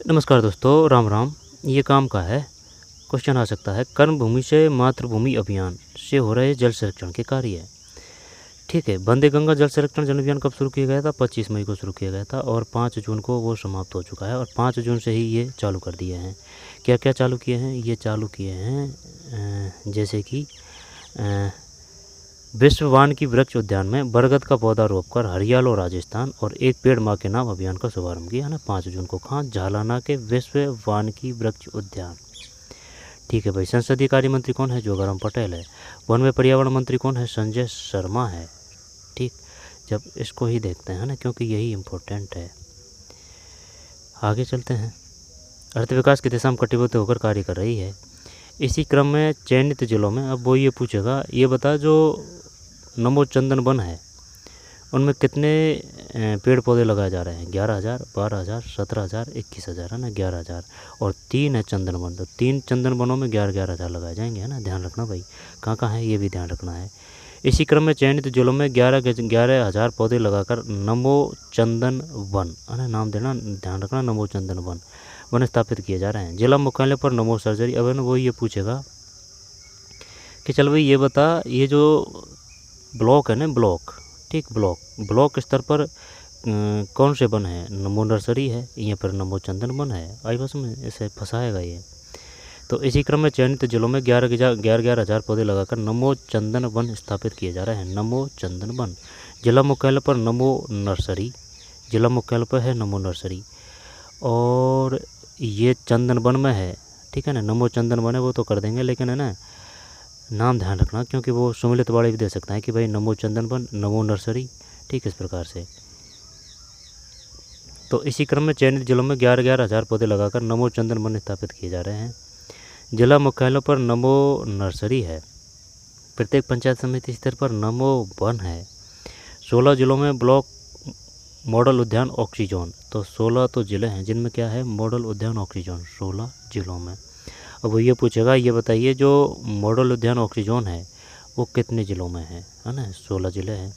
नमस्कार दोस्तों, राम राम। ये काम का है। क्वेश्चन आ सकता है, कर्म भूमि से मातृभूमि अभियान से हो रहे जल संरक्षण के कार्य। ठीक है, वंदे गंगा जल संरक्षण जन अभियान कब शुरू किया गया था? 25 मई को शुरू किया गया था और 5 जून को वो समाप्त हो चुका है और 5 जून से ही ये चालू कर दिए हैं। क्या क्या चालू किए हैं? ये चालू किए हैं जैसे कि विश्व वानिकी वृक्ष उद्यान में बरगद का पौधा रोपकर हरियाणा और राजस्थान और एक पेड़ माँ के नाम अभियान का शुभारंभ किया है ना 5 जून को। कहाँ? झालाना के विश्व वानिकी वृक्ष उद्यान। ठीक है भाई। संसदीय कार्य मंत्री कौन है? जोगाराम पटेल है। वन में पर्यावरण मंत्री कौन है? संजय शर्मा है। ठीक, जब इसको ही देखते हैं ना, क्योंकि यही इम्पोर्टेंट है। आगे चलते हैं। अर्थ विकास की दिशा में कटिबद्ध होकर कार्य कर रही है। इसी क्रम में चयनित जिलों में, अब वो ये पूछेगा, ये बता जो नमो चंदन वन है उनमें कितने पेड़ पौधे लगाए जा रहे हैं? 11,000, 12,000, 17,000, 21,000 है ना, 11,000। और 3 है चंदन वन, तो 3 चंदन वनों में 11,000 लगाए जाएंगे, है ना। ध्यान रखना भाई, कहाँ कहाँ है ये भी ध्यान रखना है। इसी क्रम में चयनित जिलों में 11,000 पौधे लगाकर नमो चंदन वन, है ना, नाम देना, ध्यान रखना, नमो चंदन वन स्थापित किए जा रहे हैं। जिला मुख्यालय पर नमो सर्जरी। अब वो ये पूछेगा कि चल भाई ये बता, ये जो ब्लॉक है ना, ब्लॉक, ठीक, ब्लॉक स्तर पर कौन से वन है? नमो नर्सरी है, यहाँ पर नमो चंदन वन है। आई बस में इसे फंसाएगा ये। तो इसी क्रम में चयनित जिलों में 11,000 पौधे लगाकर नमो चंदन वन स्थापित किए जा रहे हैं। नमो चंदन वन। जिला मुख्यालय पर नमो नर्सरी, जिला मुख्यालय पर है नमो नर्सरी और ये चंदन वन में है। ठीक है ना, नमो चंदन वन है वो तो कर देंगे, लेकिन है ना, नाम ध्यान रखना, क्योंकि वो सुमिलित वाले भी दे सकता है कि भाई नमो चंदन वन, नमो नर्सरी। ठीक, इस प्रकार से। तो इसी क्रम में चयनित जिलों में 11,000 पौधे लगाकर नमो चंदन वन स्थापित किए जा रहे हैं। जिला मुख्यालयों पर नमो नर्सरी है। प्रत्येक पंचायत समिति स्तर पर नमो वन है। 16 जिलों में ब्लॉक मॉडल उद्यान ऑक्सीजोन। तो 16 तो जिले हैं जिनमें क्या है? मॉडल उद्यान ऑक्सीजोन, 16 जिलों में। अब वो ये पूछेगा, ये बताइए जो मॉडल उद्यान ऑक्सीजोन है वो कितने ज़िलों में है ना? 16 ज़िले हैं।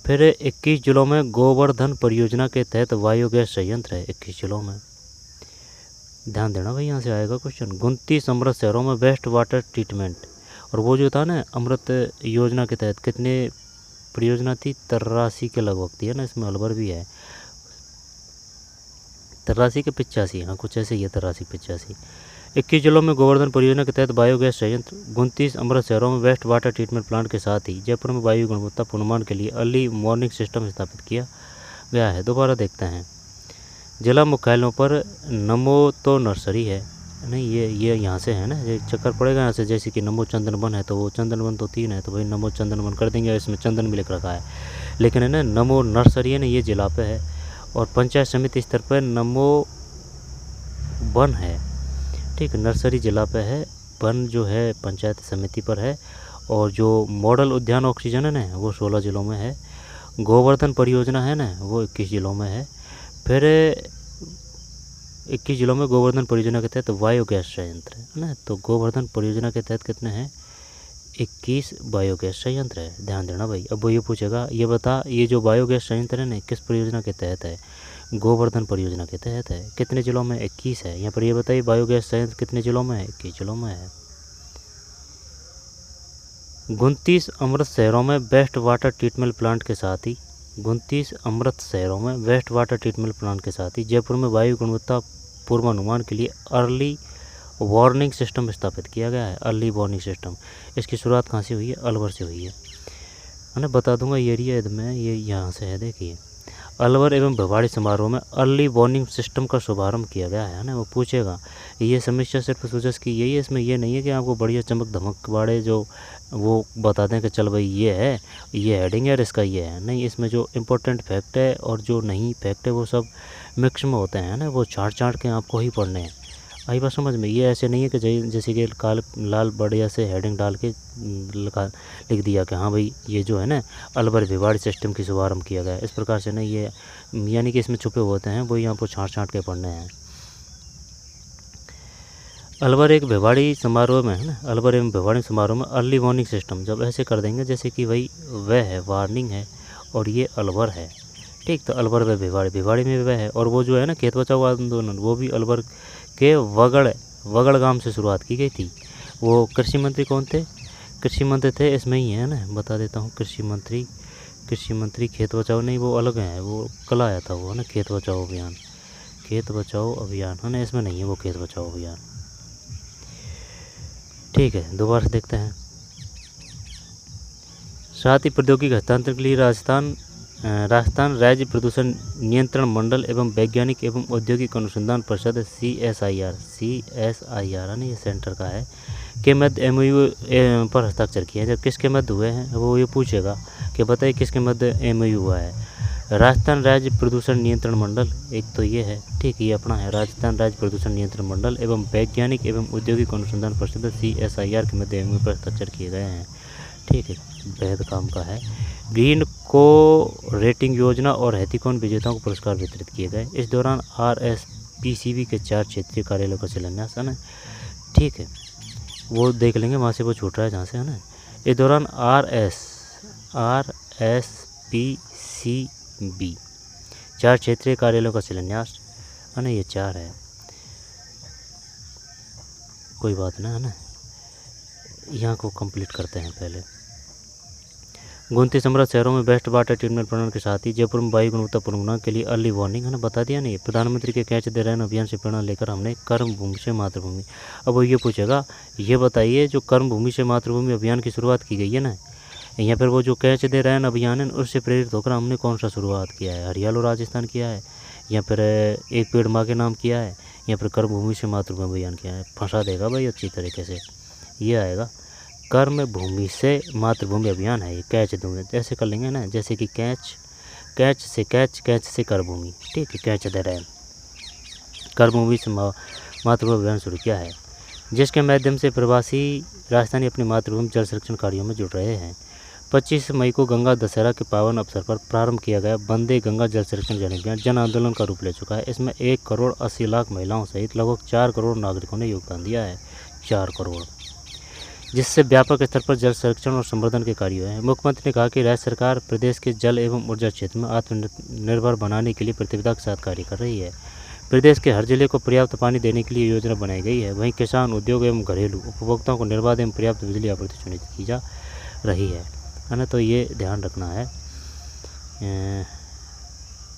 फिर 21 जिलों में गोवर्धन परियोजना के तहत बायोगैस संयंत्र है, 21 जिलों में। ध्यान देना भाई, यहाँ से आएगा क्वेश्चन। 29 अमृत शहरों में वेस्ट वाटर ट्रीटमेंट। और वो जो था ना अमृत योजना के तहत कितने परियोजना थी? 83 के लगभग थी, है ना। इसमें अलवर भी है, 83 के 85, हाँ कुछ ऐसे ही है, 83-85। 21 जिलों में गोवर्धन परियोजना के तहत बायोगैस संयंत्र। 29 अमृत शहरों में वेस्ट वाटर ट्रीटमेंट प्लांट के साथ ही जयपुर में वायु गुणवत्ता पूर्वानुमान के लिए अर्ली वार्निंग सिस्टम स्थापित किया गया है। दोबारा देखते हैं। जिला मुख्यालयों पर नमो तो नर्सरी है नहीं, ये यहाँ से है ना, ये चक्कर पड़ेगा यहाँ से। जैसे कि नमो चंदन वन है तो वो चंदन वन तो 3 है, तो भाई नमो चंदन वन कर देंगे, इसमें चंदन भी लिख रखा है, लेकिन है ना नमो नर्सरी है ना, ये जिला पे है। और पंचायत समिति स्तर पर नमो वन है। ठीक, नर्सरी जिला पे है, वन जो है पंचायत समिति पर है। और जो मॉडल उद्यान ऑक्सीजन है ना वो 16 जिलों में है। गोवर्धन परियोजना है ना वो 21 जिलों में है। फिर 21 जिलों में गोवर्धन परियोजना के तहत बायोगैस संयंत्र है ना, तो गोवर्धन परियोजना के तहत कितने हैं? 21 बायोगैस संयंत्र है। ध्यान देना भाई। अब वो ये पूछेगा, ये बता, ये जो बायोगैस संयंत्र है ना किस परियोजना के तहत है? गोवर्धन परियोजना के तहत है। कितने जिलों में? 21 है। यहाँ पर ये बताइए बायोगैस संयंत्र कितने जिलों में है? 21 जिलों में है। 29 अमृत शहरों में वेस्ट वाटर ट्रीटमेंट प्लांट के साथ ही 29 अमृत शहरों में वेस्ट वाटर ट्रीटमेंट प्लांट के साथ ही जयपुर में वायु गुणवत्ता पूर्वानुमान के लिए अर्ली वार्निंग सिस्टम स्थापित किया गया है। अर्ली वार्निंग सिस्टम, इसकी शुरुआत कहाँ से हुई है? अलवर से हुई है ना। बता दूंगा ये एरिया में, ये यहाँ से है, देखिए। अलवर एवं भिवाड़ी समारोह में अर्ली वार्निंग सिस्टम का शुभारंभ किया गया है ना। वो पूछेगा, ये समीक्षा सिर्फ सूचस की यही है, इसमें ये नहीं है कि आपको बढ़िया चमक धमक वाले जो वो बता दें कि चल भाई ये है, ये हेडिंग है और इसका ये है, नहीं। इसमें जो इम्पोर्टेंट फैक्ट है और जो नहीं फैक्ट है वो सब मिक्स में होते हैं ना, वो छाँट के आपको ही पढ़ने हैं। आई बात समझ में? ये ऐसे नहीं है कि जैसे कि लाल बढ़िया से हेडिंग डाल के लिख दिया कि हाँ भाई ये जो है ना अलवर भिवाड़ी सिस्टम की शुभारंभ किया गया है, इस प्रकार से नहीं। ये यानी कि इसमें छुपे होते हैं, वही यहाँ पर छाँट के पढ़ने हैं। अलवर एक भिवाड़ी समारोह में है ना, अलवर एवं भिवाड़ी समारोह में अर्ली वार्निंग सिस्टम जब ऐसे कर देंगे जैसे कि भाई वह है वार्निंग है और ये अलवर है, ठीक, तो अलवर व भिवाड़ी में वह है। और वो जो है ना खेत बचाओ आंदोलन, वो भी अलवर के वगड़ गांव से शुरुआत की गई थी। वो कृषि मंत्री कौन थे? कृषि मंत्री थे, इसमें ही है ना, बता देता हूँ। कृषि मंत्री खेत बचाओ नहीं, वो अलग हैं, वो कल आया था वो है ना, खेत बचाओ अभियान है ना, इसमें नहीं है वो खेत बचाओ अभियान। ठीक है, दोबारा से देखते हैं। साथ ही प्रौद्योगिकी हस्तांतरण के लिए राजस्थान राज्य प्रदूषण नियंत्रण मंडल एवं वैज्ञानिक एवं औद्योगिक अनुसंधान परिषद CSIR है ना, ये सेंटर का है, के मध्य MOU पर हस्ताक्षर किए हैं। जब किसके मध्य हुए हैं वो ये पूछेगा कि बताइए किसके मध्य MOU हुआ है। राजस्थान राज्य प्रदूषण नियंत्रण मंडल, एक तो ये है, ठीक, ये अपना है, राजस्थान राज्य प्रदूषण नियंत्रण मंडल एवं वैज्ञानिक एवं औद्योगिक अनुसंधान परिषद CSIR के मध्य MOU पर हस्ताक्षर किए गए हैं। ठीक है, बेहद काम का है। ग्रीन को रेटिंग योजना और हैथीकॉन विजेताओं को पुरस्कार वितरित किए गए। इस दौरान RSPCB के 4 क्षेत्रीय कार्यालयों का शिलान्यास है ना। ठीक है, वो देख लेंगे, वहाँ से वो छूट रहा है जहाँ से है ना। इस दौरान RSPCB 4 क्षेत्रीय कार्यालयों का शिलान्यास है ना, ये 4 है, कोई बात ना है ना, यहाँ को कंप्लीट करते हैं पहले। 29 समृद्ध शहरों में बेस्ट वाटर ट्रीटमेंट प्लांट के साथ ही जयपुर में वायु गुणवत्ता पुनर्गणना के लिए अर्ली वार्निंग है ना, बता दिया नहीं। प्रधानमंत्री के कैच द रेन अभियान से प्रेरणा लेकर हमने कर्म भूमि से मातृभूमि, अब वो ये पूछेगा, ये बताइए जो कर्म भूमि से मातृभूमि अभियान की शुरुआत की गई है ना, या फिर वो जो कैच द रेन अभियान है उससे प्रेरित होकर हमने कौन सा शुरुआत किया है, हरियाणा राजस्थान किया है, या फिर एक पेड़ माँ के नाम किया है, या फिर कर्म भूमि से मातृभूमि अभियान किया है। फंसा देगा भाई अच्छी तरीके से, ये आएगा कर्म भूमि से मातृभूमि अभियान है, ये कैच दूंगे, ऐसे कर लेंगे ना, जैसे कि कैच से कर भूमि, ठीक है, कैच द रेन, कर्म भूमि से मातृभूमि अभियान शुरू किया है, जिसके माध्यम से प्रवासी राजस्थानी अपनी मातृभूमि जल संरक्षण कार्यों में जुट रहे हैं। 25 मई को गंगा दशहरा के पावन अवसर पर प्रारंभ किया गया वंदे गंगा जल संरक्षण जन अभियान जन आंदोलन का रूप ले चुका है। इसमें 1 करोड़ 80 लाख महिलाओं सहित लगभग 4 करोड़ नागरिकों ने योगदान दिया है, 4 करोड़, जिससे व्यापक स्तर पर जल संरक्षण और संवर्धन के कार्य हुए हैं। मुख्यमंत्री ने कहा कि राज्य सरकार प्रदेश के जल एवं ऊर्जा क्षेत्र में आत्मनिर्भर बनाने के लिए प्रतिबद्धता के साथ कार्य कर रही है। प्रदेश के हर जिले को पर्याप्त पानी देने के लिए योजना बनाई गई है। वहीं किसान, उद्योग एवं घरेलू उपभोक्ताओं को निर्बाध एवं पर्याप्त बिजली आपूर्ति सुनिश्चित की जा रही है ना, तो ये ध्यान रखना है।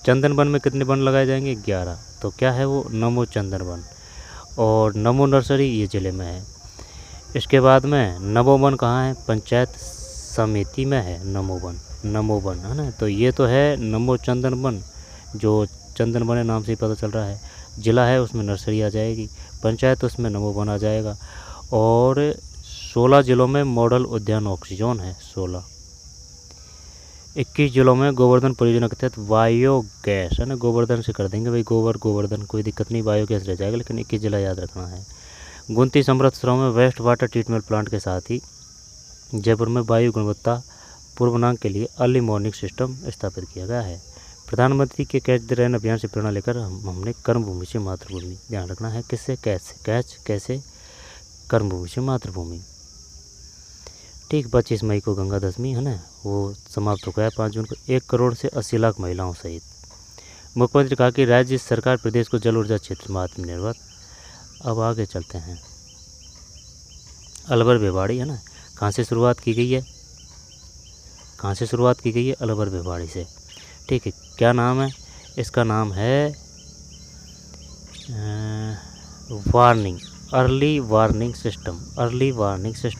चंदन वन में कितने वन लगाए जाएंगे? 11। तो क्या है वो? नमो चंदन वन। और नमो नर्सरी ये ज़िले में है। इसके बाद में नमो वन कहाँ है? पंचायत समिति में है नमो वन है ना। तो ये तो है नमो चंदन वन, जो चंदन वन नाम से ही पता चल रहा है। ज़िला है उसमें नर्सरी आ जाएगी, पंचायत उसमें नमो वन आ जाएगा। और 16 ज़िलों में मॉडल उद्यान ऑक्सीजन है, 16। 21 ज़िलों में गोवर्धन परियोजना के तहत बायोगैस है ना, गोवर्धन से कर देंगे भाई, गोवर्धन कोई दिक्कत नहीं, बायोगैस रह जाएगा, लेकिन 21 ज़िला याद रखना है। 29 समृद्ध शहरों में वेस्ट वाटर ट्रीटमेंट प्लांट के साथ ही जयपुर में वायु गुणवत्ता पूर्वांक के लिए अर्ली वार्निंग सिस्टम स्थापित किया गया है। प्रधानमंत्री के कैच द रेन अभियान से प्रेरणा लेकर हमने कर्म भूमि से मातृभूमि, ध्यान रखना है किससे? कैसे कर्म भूमि से मातृभूमि। ठीक, 25 मई को गंगा दशमी है ना, वो समाप्त हो गया। 5 जून को 1 करोड़ से 80 लाख महिलाओं सहित। मुख्यमंत्री कहा कि राज्य सरकार प्रदेश को जल ऊर्जा क्षेत्र में आत्मनिर्भर। अब आगे चलते हैं। अलवर भिवाड़ी है ना, कहाँ से शुरुआत की गई है? अलवर भिवाड़ी से। ठीक है, क्या नाम है इसका? नाम है अर्ली वार्निंग सिस्टम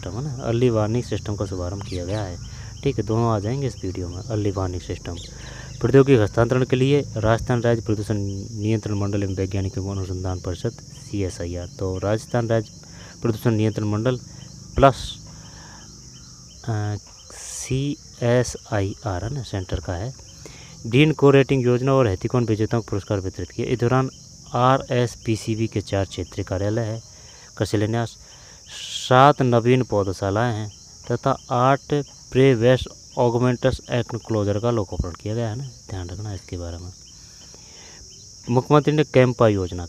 है ना, अर्ली वार्निंग सिस्टम का शुभारंभ किया गया है। ठीक है, दोनों आ जाएंगे इस वीडियो में। अर्ली वार्निंग सिस्टम प्रौद्योगिकी हस्तांतरण के लिए राजस्थान राज्य प्रदूषण नियंत्रण मंडल एवं वैज्ञानिक एवं अनुसंधान परिषद CSIR, तो राजस्थान राज्य प्रदूषण नियंत्रण मंडल प्लस CSIR है ना, सेंटर का है। ग्रीन को रेटिंग योजना और हैथीकॉन विजेताओं को पुरस्कार वितरित किए। इस दौरान RSPCB के 4 क्षेत्रीय कार्यालय है का शिलान्यास, 7 नवीन पौधशालाएँ हैं तथा 8 प्रे-वेस्ट ऑगमेंटस एनक्लोजर का लोकार्पण किया गया है ना, ध्यान रखना इसके बारे में। मुख्यमंत्री ने कैंपा योजना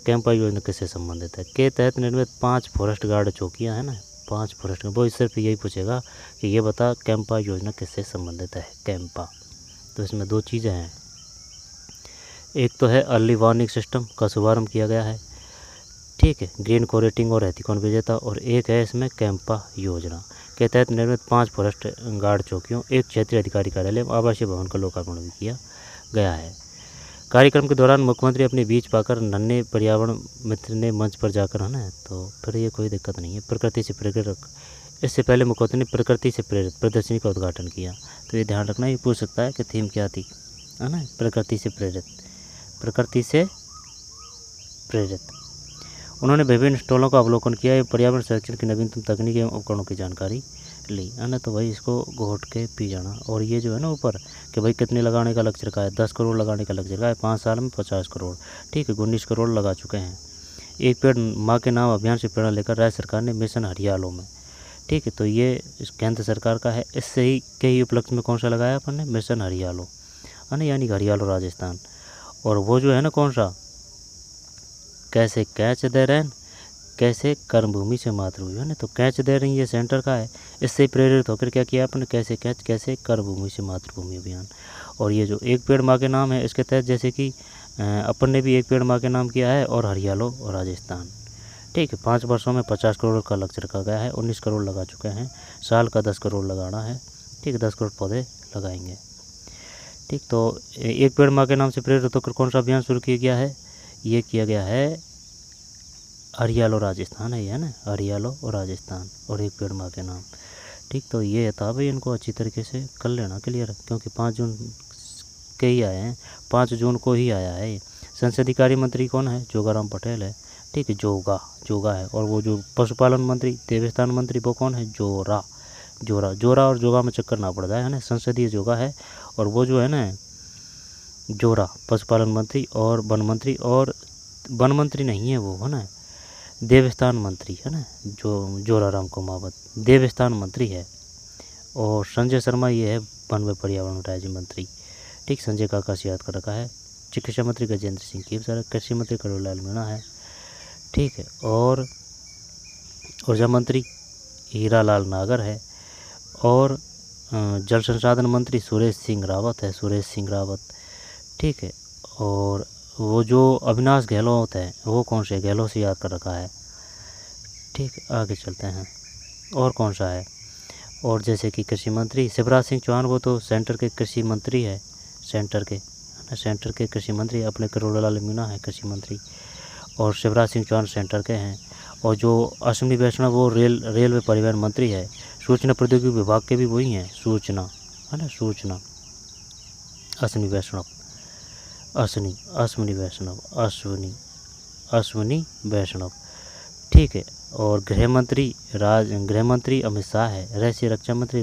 किससे संबंधित है? के तहत निर्मित 5 फॉरेस्ट गार्ड चौकियां है ना, 5 फॉरेस्ट, वो सिर्फ यही पूछेगा कि ये बता कैंपा योजना किससे संबंधित है, कैंपा। तो इसमें 2 चीज़ें हैं, एक तो है अर्ली वार्निंग सिस्टम का शुभारंभ किया गया है, ठीक है, ग्रीन कोरेटिंग और एथिकॉन विजेता। और एक है इसमें कैंपा योजना के तहत निर्मित 5 फॉरेस्ट गार्ड चौकियों, एक क्षेत्रीय अधिकारी कार्यालय, आवासीय भवन का लोकार्पण भी किया गया है। कार्यक्रम के दौरान मुख्यमंत्री अपने बीच पाकर नन्हे पर्यावरण मित्र ने मंच पर जाकर, है ना, तो फिर ये कोई दिक्कत नहीं है। प्रकृति से प्रेरित, इससे पहले मुख्यमंत्री ने प्रकृति से प्रेरित प्रदर्शनी का उद्घाटन किया। तो ये ध्यान रखना, ये पूछ सकता है कि थीम क्या थी, है ना, प्रकृति से प्रेरित, प्रकृति से प्रेरित। उन्होंने विभिन्न स्टॉलों का अवलोकन किया एवं पर्यावरण संरक्षण की नवीनतम तकनीक एवं उपकरणों की जानकारी ली, है ना। तो भाई इसको घोट के पी जाना। और ये जो है ना ऊपर कि भाई कितने लगाने का लक्ष्य रखा है, 10 करोड़ लगाने का लक्ष्य रखा है, 5 साल में 50 करोड़, ठीक है, 19 करोड़ लगा चुके हैं। एक पेड़ माँ के नाम अभियान से प्रेरणा लेकर राज्य सरकार ने मिशन हरियालो में, ठीक है, तो ये इस केंद्र सरकार का है। इससे ही के उपलक्ष्य में कौन सा लगाया अपन ने, मिशन हरियालो, है ना, यानी हरियालो राजस्थान। और वो जो है ना कौन सा, कैसे कैच दे रैन, कैसे कर्मभूमि से मातृभूमि, है ना। तो कैच दे रही ये सेंटर का है, इससे प्रेरित होकर क्या किया आपने, कैसे कैच, कैसे कर्मभूमि से मातृभूमि अभियान। और ये जो एक पेड़ माँ के नाम है, इसके तहत जैसे कि अपन ने भी एक पेड़ माँ के नाम किया है, और हरियालो और राजस्थान, ठीक है। 5 वर्षों में 50 करोड़ का लक्ष्य रखा गया है, 19 करोड़ लगा चुके हैं, साल का 10 करोड़ लगाना है, ठीक है, 10 करोड़ पौधे लगाएंगे, ठीक। तो एक पेड़ माँ के नाम से प्रेरित होकर कौन सा अभियान शुरू किया गया है, ये किया गया है हरियालो राजस्थान है, ना, हरियालो और राजस्थान, और एक पेड़ माँ के नाम, ठीक। तो ये था भाई, इनको अच्छी तरीके से कर लेना क्लियर, क्योंकि 5 जून के ही आए हैं, 5 जून को ही आया है। संसदीय कार्य मंत्री कौन है, जोगाराम पटेल है, ठीक है, जोगा है। और वो जो पशुपालन मंत्री, देवस्थान मंत्री, वो कौन है, जोरा और जोगा में चक्कर ना पड़ जाए, है ना, संसदीय जोगा है। और वो जो है ना जोरा पशुपालन मंत्री, और वन मंत्री, और वन मंत्री नहीं है वो, है ना, देवस्थान मंत्री, है ना, जो जोराराम कुमावत देवस्थान मंत्री है। और संजय शर्मा ये है वन व पर्यावरण राज्य मंत्री, ठीक, संजय काका से याद कर रखा है। चिकित्सा मंत्री गजेंद्र सिंह कीपसर, कृषि मंत्री करोड़लाल मीणा है, ठीक है। और ऊर्जा मंत्री हीरालाल नागर है। और जल संसाधन मंत्री सुरेश सिंह रावत, ठीक है। और वो जो अविनाश गहलोत है, वो कौन से, गहलोत से याद कर रखा है, ठीक। आगे चलते हैं, और कौन सा है। और जैसे कि कृषि मंत्री शिवराज सिंह चौहान, वो तो सेंटर के कृषि मंत्री है, सेंटर के कृषि मंत्री, अपने करोड़लाल मीणा है कृषि मंत्री, और शिवराज सिंह चौहान सेंटर के हैं। और जो अश्विनी वैष्णव, वो रेलवे परिवहन मंत्री है। सूचना प्रौद्योगिकी विभाग के भी वही हैं, सूचना, है ना, सूचना, अश्विनी वैष्णव, ठीक है। और गृह मंत्री अमित शाह है। रहस्य रक्षा मंत्री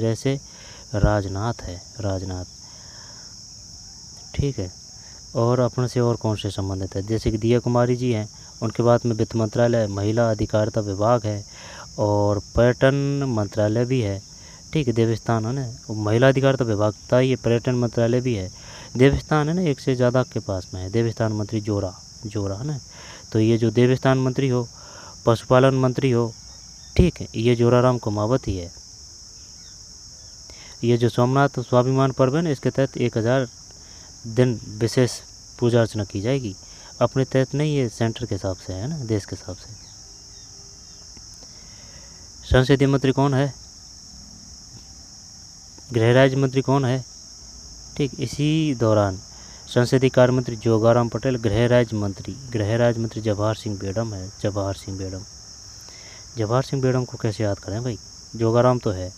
राजनाथ है, ठीक है। और अपने से और कौन से संबंधित है, जैसे कि दिया कुमारी जी हैं, उनके बाद में वित्त मंत्रालय, महिला अधिकारिता विभाग है, और पर्यटन मंत्रालय भी है, ठीक है, देवस्थान, है ना, महिला अधिकारिता विभाग था, ये पर्यटन मंत्रालय भी है, देवस्थान, है ना, एक से ज़्यादा के पास में है। देवस्थान मंत्री जोरा, है ना। तो ये जो देवस्थान मंत्री हो, पशुपालन मंत्री हो, ठीक है, ये जोराराम कुमावत ही है। ये जो सोमनाथ स्वाभिमान पर्व है ना, इसके तहत 1000 दिन विशेष पूजा अर्चना की जाएगी। अपने तहत नहीं, ये सेंटर के हिसाब से है ना, देश के हिसाब से। संसदीय मंत्री कौन है, गृह राज्य मंत्री कौन है, ठीक। इसी दौरान संसदीय कार्य मंत्री जोगाराम पटेल, गृह राज्य मंत्री जवाहर सिंह बेगम को कैसे याद करें भाई, जोगाराम तो है,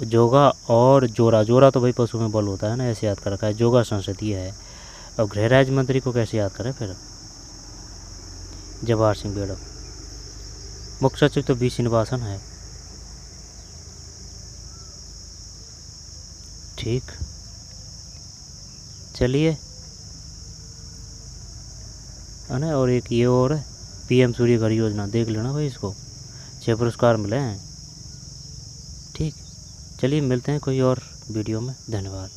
जोगा और जोरा तो भाई पशु में बल होता है ना, ऐसे याद कर रखा है, जोगा संसदीय है। अब गृह राज्य मंत्री को कैसे याद करें फिर, जवाहर सिंह बेगम। मुख्य सचिव तो बी श्रीनिवासन है, ठीक। चलिए, है ना। और एक ये और है, PM सूर्य घर योजना, देख लेना भाई, इसको 6 पुरस्कार मिले हैं, ठीक। चलिए मिलते हैं कोई और वीडियो में, धन्यवाद।